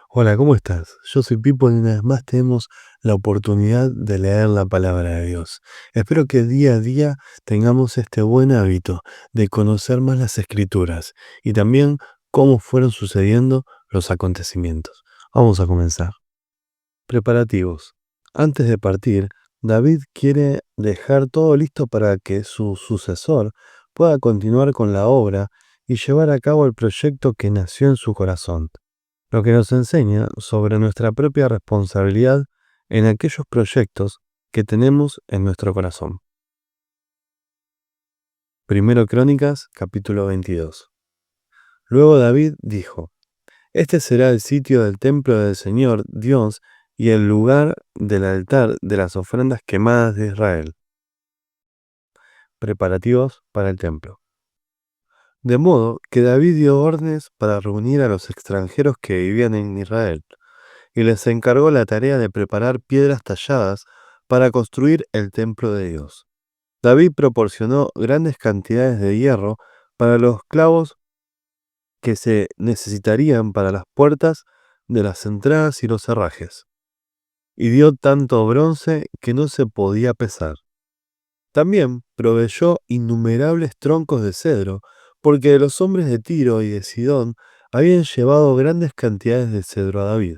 Hola, ¿cómo estás? Yo soy Pipo y una vez más tenemos la oportunidad de leer la palabra de Dios. Espero que día a día tengamos este buen hábito de conocer más las escrituras y también cómo fueron sucediendo los acontecimientos. Vamos a comenzar. Preparativos. Antes de partir, David quiere dejar todo listo para que su sucesor pueda continuar con la obra y llevar a cabo el proyecto que nació en su corazón, lo que nos enseña sobre nuestra propia responsabilidad en aquellos proyectos que tenemos en nuestro corazón. Primero Crónicas, capítulo 22. Luego David dijo: Este será el sitio del templo del Señor Dios y el lugar del altar de las ofrendas quemadas de Israel. Preparativos para el templo. De modo que David dio órdenes para reunir a los extranjeros que vivían en Israel, y les encargó la tarea de preparar piedras talladas para construir el templo de Dios. David proporcionó grandes cantidades de hierro para los clavos que se necesitarían para las puertas de las entradas y los herrajes, y dio tanto bronce que no se podía pesar. También proveyó innumerables troncos de cedro, porque los hombres de Tiro y de Sidón habían llevado grandes cantidades de cedro a David.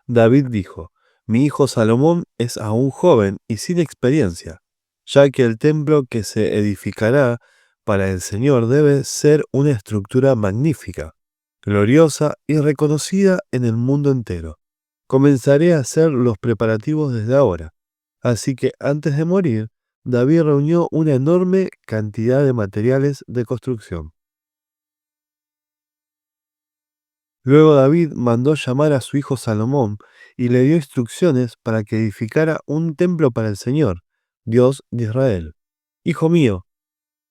David dijo: Mi hijo Salomón es aún joven y sin experiencia, ya que el templo que se edificará para el Señor debe ser una estructura magnífica, gloriosa y reconocida en el mundo entero. Comenzaré a hacer los preparativos desde ahora. Así que antes de morir, David reunió una enorme cantidad de materiales de construcción. Luego David mandó llamar a su hijo Salomón y le dio instrucciones para que edificara un templo para el Señor, Dios de Israel. Hijo mío,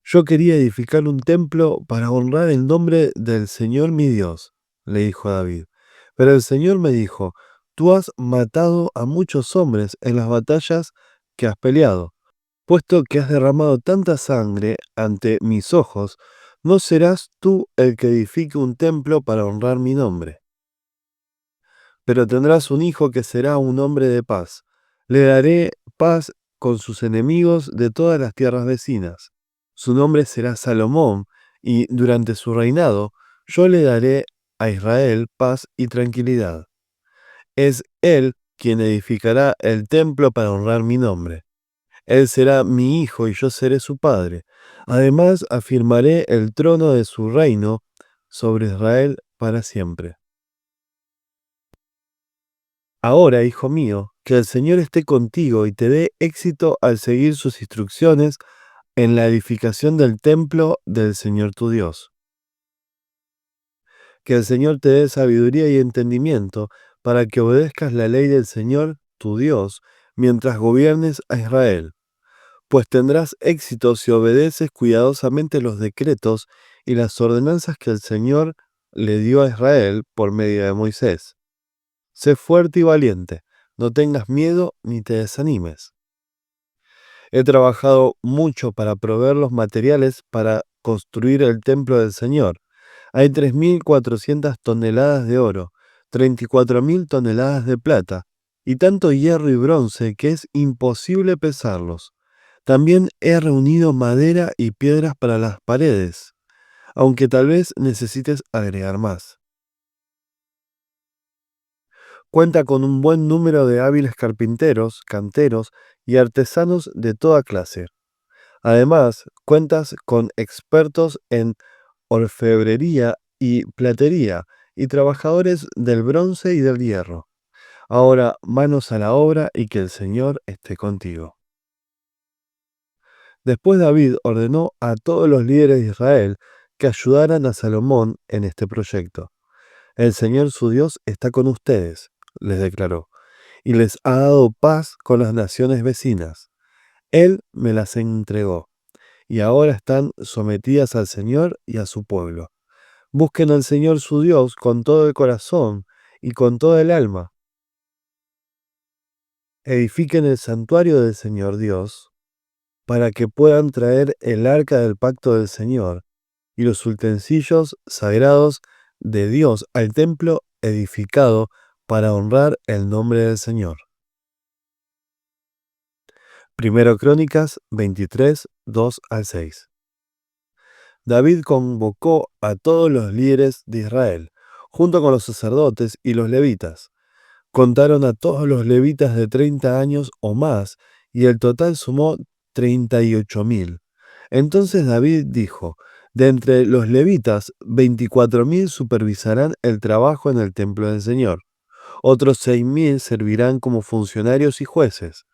yo quería edificar un templo para honrar el nombre del Señor mi Dios, le dijo a David. Pero el Señor me dijo: Tú has matado a muchos hombres en las batallas que has peleado. Puesto que has derramado tanta sangre ante mis ojos, no serás tú el que edifique un templo para honrar mi nombre. Pero tendrás un hijo que será un hombre de paz. Le daré paz con sus enemigos de todas las tierras vecinas. Su nombre será Salomón, y durante su reinado yo le daré a Israel paz y tranquilidad. Es él quien edificará el templo para honrar mi nombre. Él será mi hijo y yo seré su padre. Además, afirmaré el trono de su reino sobre Israel para siempre. Ahora, hijo mío, que el Señor esté contigo y te dé éxito al seguir sus instrucciones en la edificación del templo del Señor tu Dios. Que el Señor te dé sabiduría y entendimiento para que obedezcas la ley del Señor tu Dios mientras gobiernes a Israel, pues tendrás éxito si obedeces cuidadosamente los decretos y las ordenanzas que el Señor le dio a Israel por medio de Moisés. Sé fuerte y valiente, no tengas miedo ni te desanimes. He trabajado mucho para proveer los materiales para construir el templo del Señor. Hay 3.400 toneladas de oro, 34.000 toneladas de plata, y tanto hierro y bronce que es imposible pesarlos. También he reunido madera y piedras para las paredes, aunque tal vez necesites agregar más. Cuenta con un buen número de hábiles carpinteros, canteros y artesanos de toda clase. Además, cuentas con expertos en orfebrería y platería y trabajadores del bronce y del hierro. Ahora, manos a la obra y que el Señor esté contigo. Después David ordenó a todos los líderes de Israel que ayudaran a Salomón en este proyecto. El Señor su Dios está con ustedes, les declaró, y les ha dado paz con las naciones vecinas. Él me las entregó, y ahora están sometidas al Señor y a su pueblo. Busquen al Señor su Dios con todo el corazón y con toda el alma. Edifiquen el santuario del Señor Dios, para que puedan traer el arca del pacto del Señor y los utensilios sagrados de Dios al templo edificado para honrar el nombre del Señor. Primero Crónicas 23, 2 al 6. David convocó a todos los líderes de Israel, junto con los sacerdotes y los levitas. Contaron a todos los levitas de 30 años o más, y el total sumó 38.000. Entonces David dijo: de entre los levitas, 24.000 supervisarán el trabajo en el templo del Señor. Otros 6.000 servirán como funcionarios y jueces.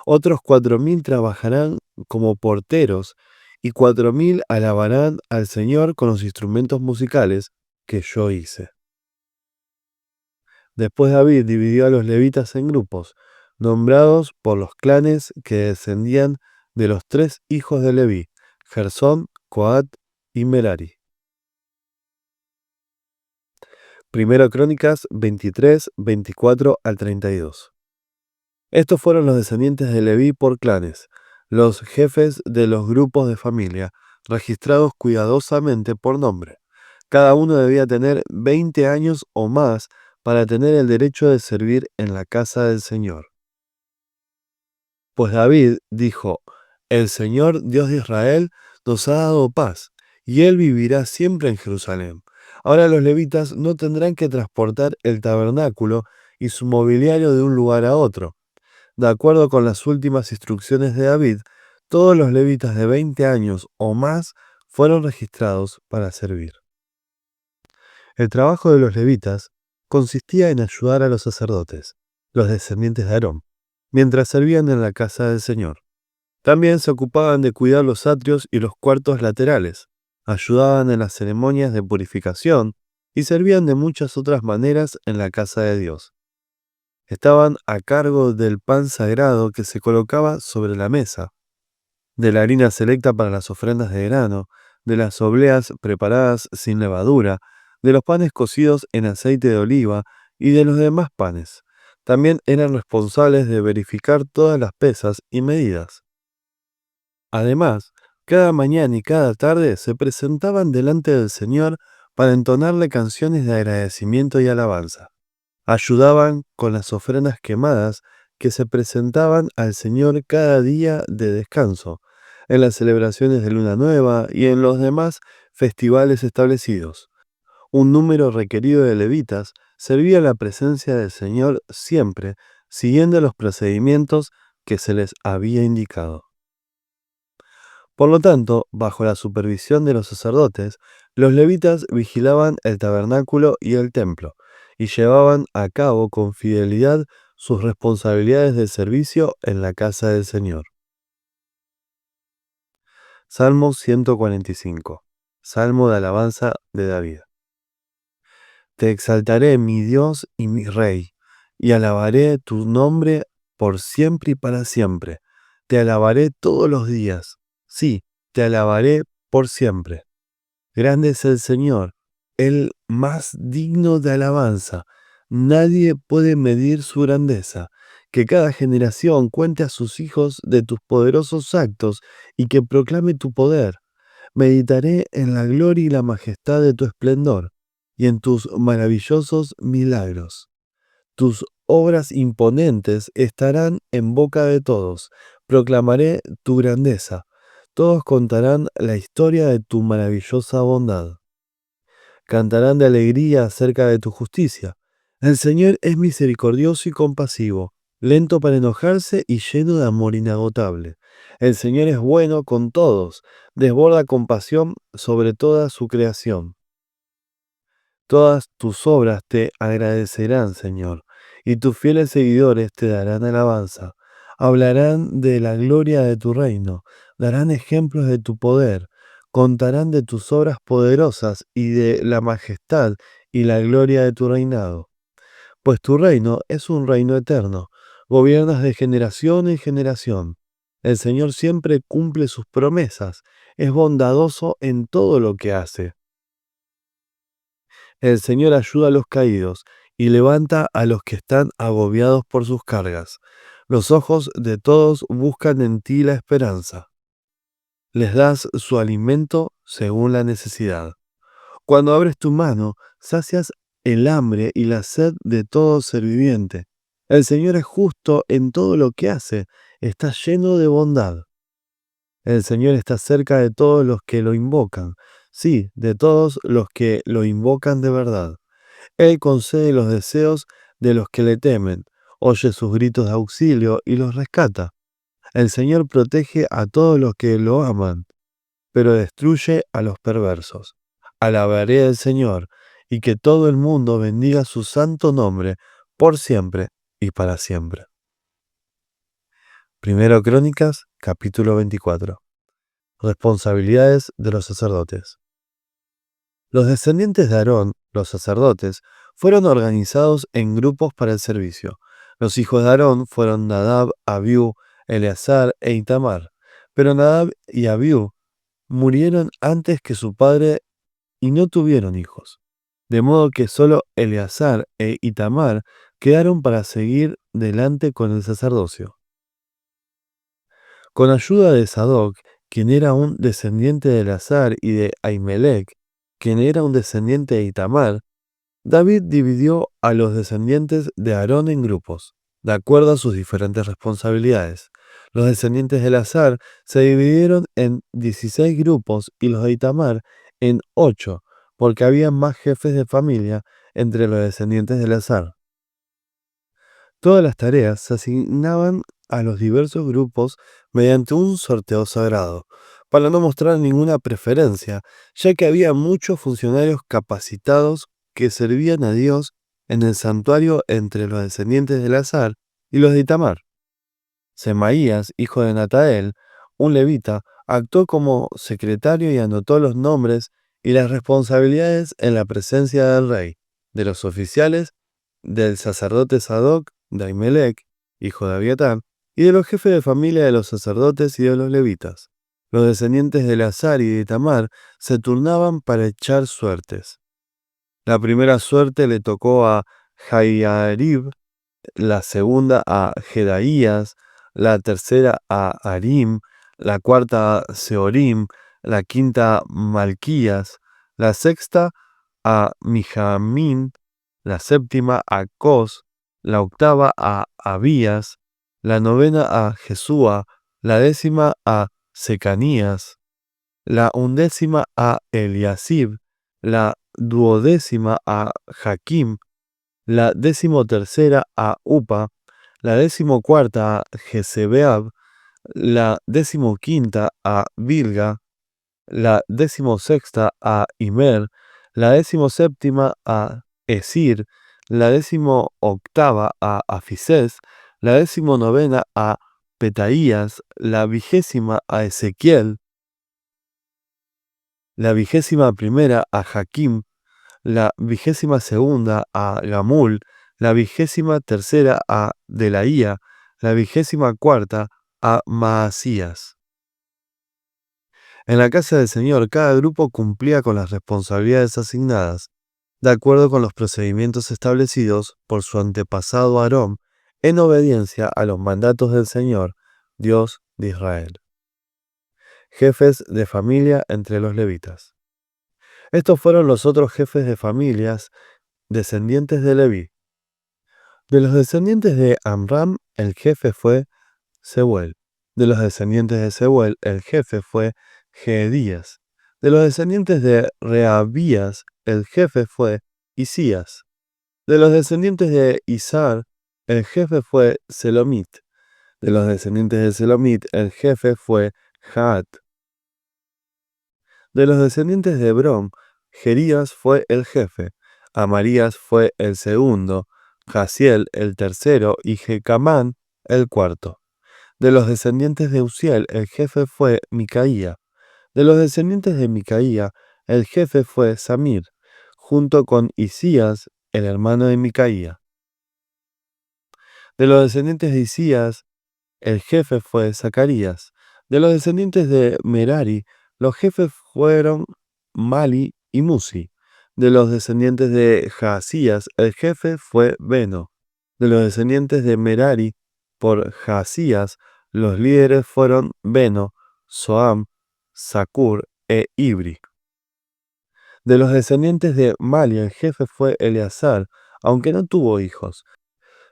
Otros 4.000 trabajarán como porteros, y 4.000 alabarán al Señor con los instrumentos musicales que yo hice. Después David dividió a los levitas en grupos, nombrados por los clanes que descendían de los 3 hijos de Leví: Gersón, Coat y Merari. Primero Crónicas 23, 24 al 32. Estos fueron los descendientes de Leví por clanes, los jefes de los grupos de familia, registrados cuidadosamente por nombre. Cada uno debía tener 20 años o más para tener el derecho de servir en la casa del Señor. Pues David dijo: el Señor, Dios de Israel, nos ha dado paz, y Él vivirá siempre en Jerusalén. Ahora los levitas no tendrán que transportar el tabernáculo y su mobiliario de un lugar a otro. De acuerdo con las últimas instrucciones de David, todos los levitas de 20 años o más fueron registrados para servir. El trabajo de los levitas consistía en ayudar a los sacerdotes, los descendientes de Aarón, mientras servían en la casa del Señor. También se ocupaban de cuidar los atrios y los cuartos laterales, ayudaban en las ceremonias de purificación y servían de muchas otras maneras en la casa de Dios. Estaban a cargo del pan sagrado que se colocaba sobre la mesa, de la harina selecta para las ofrendas de grano, de las obleas preparadas sin levadura, de los panes cocidos en aceite de oliva y de los demás panes. También eran responsables de verificar todas las pesas y medidas. Además, cada mañana y cada tarde se presentaban delante del Señor para entonarle canciones de agradecimiento y alabanza. Ayudaban con las ofrendas quemadas que se presentaban al Señor cada día de descanso, en las celebraciones de Luna Nueva y en los demás festivales establecidos. Un número requerido de levitas servía la presencia del Señor siempre, siguiendo los procedimientos que se les había indicado. Por lo tanto, bajo la supervisión de los sacerdotes, los levitas vigilaban el tabernáculo y el templo, y llevaban a cabo con fidelidad sus responsabilidades de servicio en la casa del Señor. Salmo 145. Salmo de alabanza de David. Te exaltaré, mi Dios y mi Rey, y alabaré tu nombre por siempre y para siempre. Te alabaré todos los días. Sí, te alabaré por siempre. Grande es el Señor, el más digno de alabanza. Nadie puede medir su grandeza. Que cada generación cuente a sus hijos de tus poderosos actos y que proclame tu poder. Meditaré en la gloria y la majestad de tu esplendor y en tus maravillosos milagros. Tus obras imponentes estarán en boca de todos. Proclamaré tu grandeza. Todos contarán la historia de tu maravillosa bondad. Cantarán de alegría acerca de tu justicia. El Señor es misericordioso y compasivo, lento para enojarse y lleno de amor inagotable. El Señor es bueno con todos, desborda compasión sobre toda su creación. Todas tus obras te agradecerán, Señor, y tus fieles seguidores te darán alabanza. Hablarán de la gloria de tu reino, darán ejemplos de tu poder, contarán de tus obras poderosas y de la majestad y la gloria de tu reinado. Pues tu reino es un reino eterno, gobiernas de generación en generación. El Señor siempre cumple sus promesas, es bondadoso en todo lo que hace. El Señor ayuda a los caídos y levanta a los que están agobiados por sus cargas. Los ojos de todos buscan en ti la esperanza. Les das su alimento según la necesidad. Cuando abres tu mano, sacias el hambre y la sed de todo ser viviente. El Señor es justo en todo lo que hace, está lleno de bondad. El Señor está cerca de todos los que lo invocan, sí, de todos los que lo invocan de verdad. Él concede los deseos de los que le temen, oye sus gritos de auxilio y los rescata. El Señor protege a todos los que lo aman, pero destruye a los perversos. Alabaré al Señor, y que todo el mundo bendiga su santo nombre, por siempre y para siempre. Primero Crónicas, capítulo 24. Responsabilidades de los sacerdotes. Los descendientes de Aarón, los sacerdotes, fueron organizados en grupos para el servicio. Los hijos de Aarón fueron Nadab, Abiú, Eleazar e Itamar. Pero Nadab y Abiú murieron antes que su padre y no tuvieron hijos. De modo que solo Eleazar e Itamar quedaron para seguir delante con el sacerdocio. Con ayuda de Sadoc, quien era un descendiente de Eleazar, y de Ahimelech, quien era un descendiente de Itamar, David dividió a los descendientes de Aarón en grupos, de acuerdo a sus diferentes responsabilidades. Los descendientes de Eleazar se dividieron en 16 grupos y los de Itamar en 8, porque había más jefes de familia entre los descendientes de Eleazar. Todas las tareas se asignaban a los diversos grupos mediante un sorteo sagrado, para no mostrar ninguna preferencia, ya que había muchos funcionarios capacitados que servían a Dios en el santuario entre los descendientes de Eleazar y los de Itamar. Semaías, hijo de Natael, un levita, actuó como secretario y anotó los nombres y las responsabilidades en la presencia del rey, de los oficiales, del sacerdote Sadoc, de Ahimelech, hijo de Abiatar, y de los jefes de familia de los sacerdotes y de los levitas. Los descendientes de Eleazar y de Itamar se turnaban para echar suertes. La primera suerte le tocó a Jaiarib, la segunda a Jedaías, la tercera a Arim, la cuarta a Seorim, la quinta a Malquías, la sexta a Mijamín, la séptima a Cos, la octava a Abías, la novena a Jesúa, la décima a Secanías, la undécima a Eliasib, la duodécima a Jaquim, la decimotercera a Upa, la decimocuarta a Jezebeab, la decimoquinta a Bilga, la decimosexta a Imer, la decimoséptima a Esir, la decimoctava a Afisés, la decimonovena a Petaías, la 20ª a Ezequiel, la 21ª a Jaquim, la 22ª a Gamul, la 23ª a Delaía, la 24ª a Maasías. En la casa del Señor, cada grupo cumplía con las responsabilidades asignadas, de acuerdo con los procedimientos establecidos por su antepasado Aarón, en obediencia a los mandatos del Señor, Dios de Israel. Jefes de familia entre los levitas. Estos fueron los otros jefes de familias descendientes de Leví. De los descendientes de Amram, el jefe fue Seuel. De los descendientes de Seuel, el jefe fue Jeedías. De los descendientes de Reabías, el jefe fue Isías. De los descendientes de Isar, el jefe fue Selomit. De los descendientes de Selomit, el jefe fue Jaat. De los descendientes de Hebrón, Jerías fue el jefe, Amarías fue el segundo, Jaziel el tercero y Jecamán el cuarto. De los descendientes de Uziel, el jefe fue Micaía. De los descendientes de Micaía, el jefe fue Samir, junto con Isías, el hermano de Micaía. De los descendientes de Isías, el jefe fue Zacarías. De los descendientes de Merari, los jefes fueron Mali y Musi. De los descendientes de Jaasías, el jefe fue Beno. De los descendientes de Merari, por Jaasías, los líderes fueron Beno, Soam, Sakur e Ibri. De los descendientes de Mali, el jefe fue Eleazar, aunque no tuvo hijos.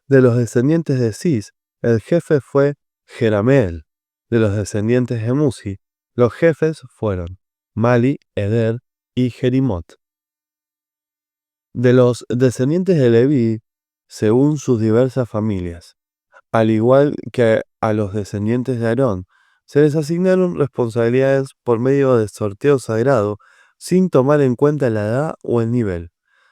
De los descendientes de Cis, el jefe fue Jerameel. De los descendientes de Musi, los jefes fueron Mali, Eder y Jerimot. De los descendientes de Leví, según sus diversas familias, al igual que a los descendientes de Aarón, se les asignaron responsabilidades por medio de sorteo sagrado, sin tomar en cuenta la edad o el nivel.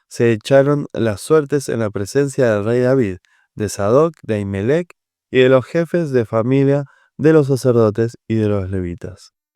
Se echaron las suertes en la presencia del rey David, de Sadoc, de Ahimelech y de los jefes de familia de los sacerdotes y de los levitas.